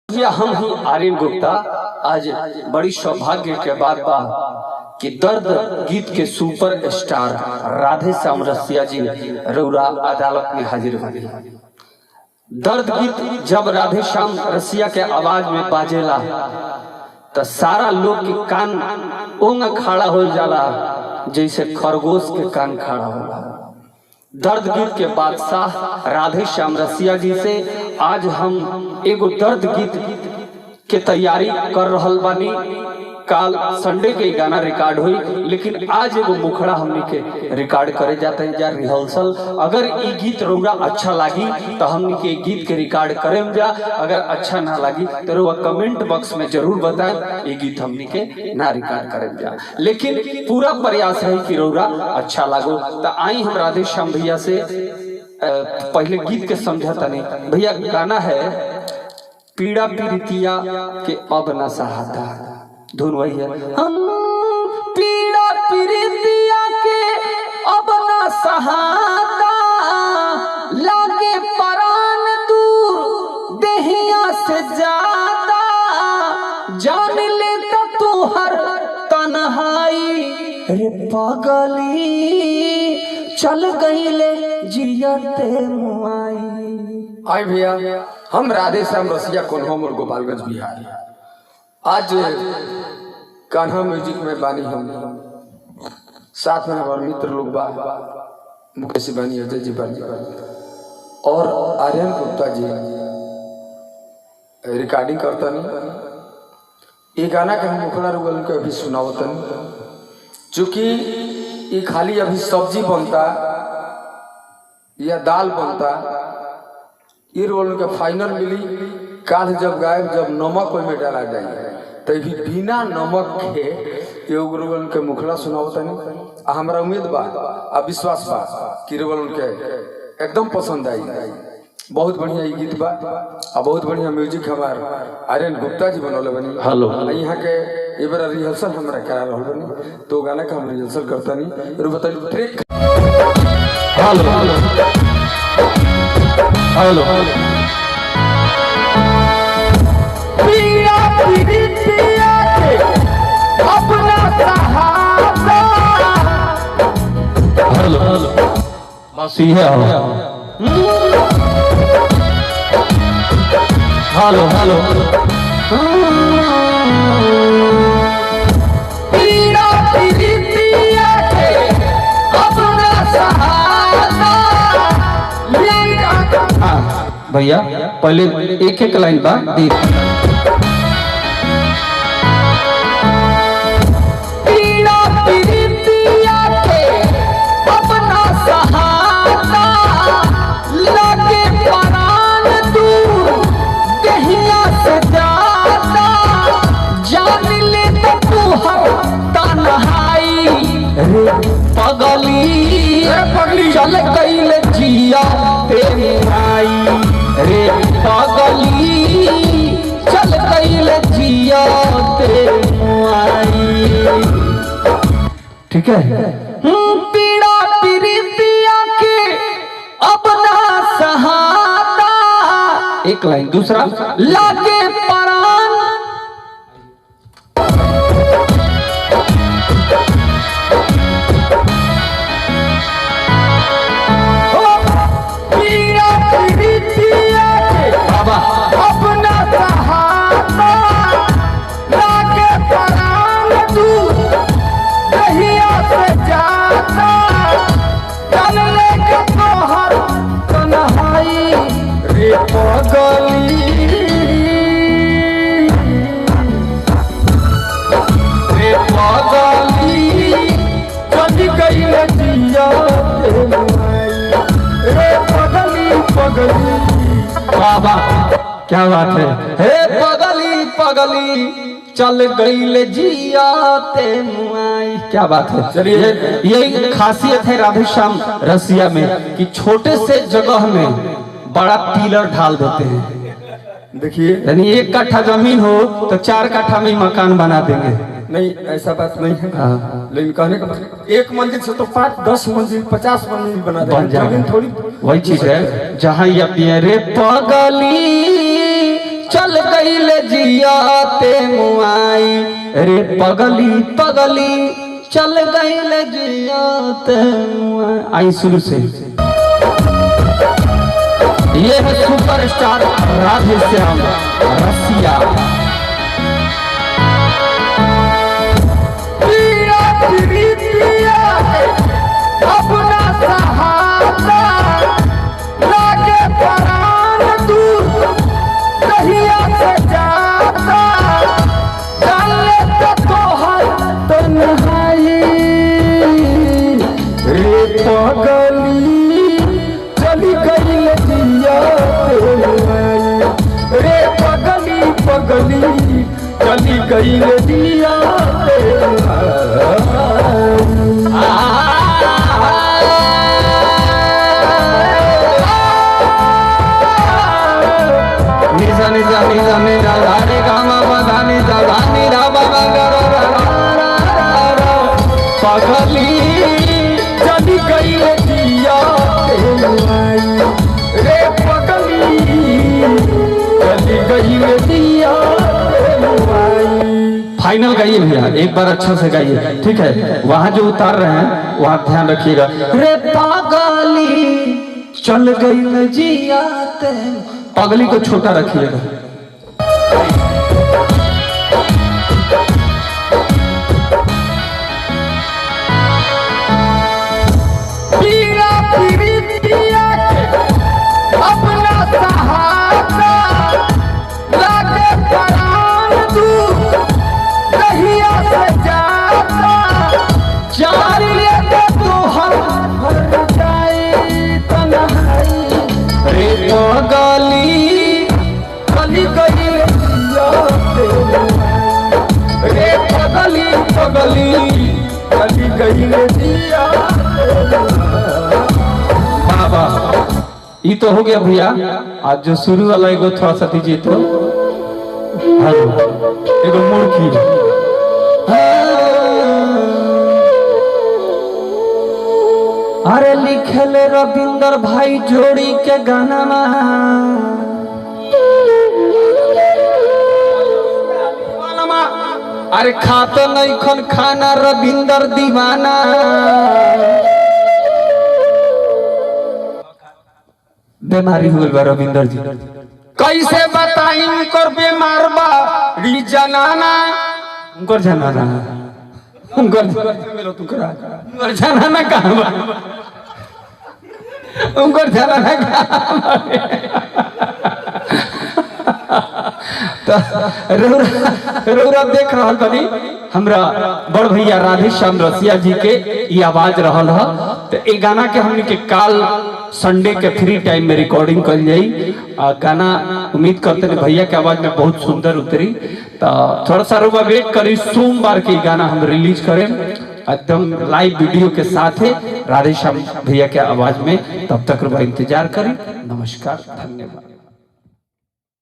भैया हम ही आर्यन गुप्ता आज बड़ी सौभाग्य के बाद बा कि दर्द गीत के सुपर स्टार राधे श्याम रसिया जी रउरा अदालत में हाजिर हुए। दर्द गीत जब राधे श्याम रसिया के आवाज में बाजेला तो सारा लोग के कान ओंग खड़ा हो जाला जैसे खरगोश के कान खड़ा होला। दर्द गीत के बादशाह राधे श्याम रसिया जी से आज हम एगो दर्द गीत के तैयारी कर रहल बानी। काल संडे के गाना रिकॉर्ड हुई, लेकिन आज एगो मुखड़ा हमने के रिकॉर्ड करे जाते हैं जा रिहर्सल। अगर ये गीत रउरा अच्छा लगी तो हमने के गीत के रिकॉर्ड करें जा, अगर अच्छा ना लगी तो रउरा कमेंट बॉक्स में जरूर बताएं ये गीत हमने के ना रिकॉर्ड करें जा। लेकिन पूरा प्रयास है कि रउरा अच्छा लागो। तो आई हम राधे श्याम भैया से पहले गीत के समझाता नहीं। भैया गाना है पीड़ा पीड़ितिया के अब न सहाता, धुन वही है। हम पीड़ा पीड़ितिया के अब न सहाता, लागे परान दूर देहिया से जाता, जान लेता तू हर तन्हाई रे पागली, चल गईले जियते मुआई। आए भैया हम राधे श्याम रसिया कोन्होमर गोपालगंज बिहार। आज कान्हा म्यूजिक में बानी हम, साथ में हमारे मित्र लोग बा मुकेश बानी, अजय जी बानी और आर्यन गुप्ता जी रिकॉर्डिंग करता नहीं। ये गाना के हम मुखड़ा रुगल के अभी सुनावतन, चूँकि ये खाली अभी सब्जी बनता या दाल बनता, ये रोल के फाइनल मिली काल जब गायब, जब नमक में डाला जाए तभी बिना नमक के एगो रोल के मुखड़ा सुनावता नहीं। हमारा उम्मीद बा आ विश्वास बा कि रोल के एकदम पसंद आई। बहुत बढ़िया ये गीत बा आ बहुत बढ़िया म्यूजिक हमार आर्यन गुप्ता जी बनौले बनी। हेलो यहाँ के ये बार रिहर्सल हमारा करा रहल बनी, तो गाना का हम रिहर्सल करता नहीं। बताइए ट्रैक हेलो हेलो पीड़ा पीड़ितिया के अपना सहारा, हेलो बस ये है। हेलो हेलो पीड़ा पीड़ितिया के अपना सहारा, भैया पहले एक एक लाइन बा दी। पीड़ा पीड़ितिया के अपना सहारा, लागे परान दूर देहिया से जाता, जान लेता तू हर तन्हाई रे पगली, चल गईले जिया तेरी आई रे पगली, चल गईले जिया तेरी आई। ठीक है। पीड़ा पीड़ितिया के अपना सहारा, एक लाइन दूसरा लागे परान पीड़ा पीड़ितिया के अपना सहारा, लागे परान दूर दहिया से जाता, चल लेके तोहर तन्हाई रे पगली, रे पगली, चल गईले जिया रे पगली पगली। बाबा क्या बात है। हे पगली पगली चल गईले जियाते मुआई, क्या बात है। चलिए यही खासियत है राधे श्याम रसिया में कि छोटे से जगह में बड़ा पिलर ढाल देते हैं। देखिए यानी 1 कट्ठा जमीन हो तो 4 कट्ठा में मकान बना देंगे। नहीं ऐसा बात नहीं है, लेकिन कहने का मतलब 1 मंजिल से तो 5 10 मंजिल 50 मंजिल बना बन जाए, लेकिन थोड़ी वही चीज है। जहाँ ये रे पगली चल गईल जियाते मुआई रे पगली पगली चल गईल जियाते मुआई। आई शुरू से ये है सुपरस्टार राधे श्याम रसिया। अपना सहारा लागे परान दूर कहिया से जाता डाले तो तोहर तन्हाई रे पगली चली गई जिया रे पगली पगली चली गई जिया पगली चली गई जिया रे पगली चली गई जिया। फाइनल गाइए भैया, एक बार अच्छा से गाइए, ठीक है। वहां जो उतार रहे हैं वहां ध्यान रखिएगा। रे पगली चल गई जियाते, पगली को छोटा रखिएगा। अपना सहारा लागे परान दूर कहिया से जाता चार लेके तू हर जाए तन्हाई रे पगली चली गई रे पगली पगली चली गई जिया। बाबा ये तो हो गया भैया। आज जो शुरू वाला एगो थोड़ा सा दीजिए तो एगो मुर्गी। अरे लिखले रविंदर भाई जोड़ी के गाना अरे खातो नहीं खन खाना रविंदर दीवाना। बीमारी हुई बा रविंदर जी, कैसे बताई उनकर बीमार बा जनाना उनकर जनाना उनकर जनाना कहाँ बा, उनकर जनाना कहाँ तो रौरा देख रहा बनी हमरा बड़ भैया राधे श्याम रसिया जी के ये आवाज रहल है। तो ये गाना के हमने के काल संडे के फ्री टाइम में रिकॉर्डिंग कर जाई। गाना उम्मीद करते हैं भैया के आवाज में बहुत सुंदर उतरी। तो थोड़ा सा रुपा वेट करी, सोमवार के गाना हम रिलीज करें एकदम लाइव वीडियो के साथ है राधे श्याम भैया के आवाज में। तब तक रुपा इंतजार करें। नमस्कार, धन्यवाद।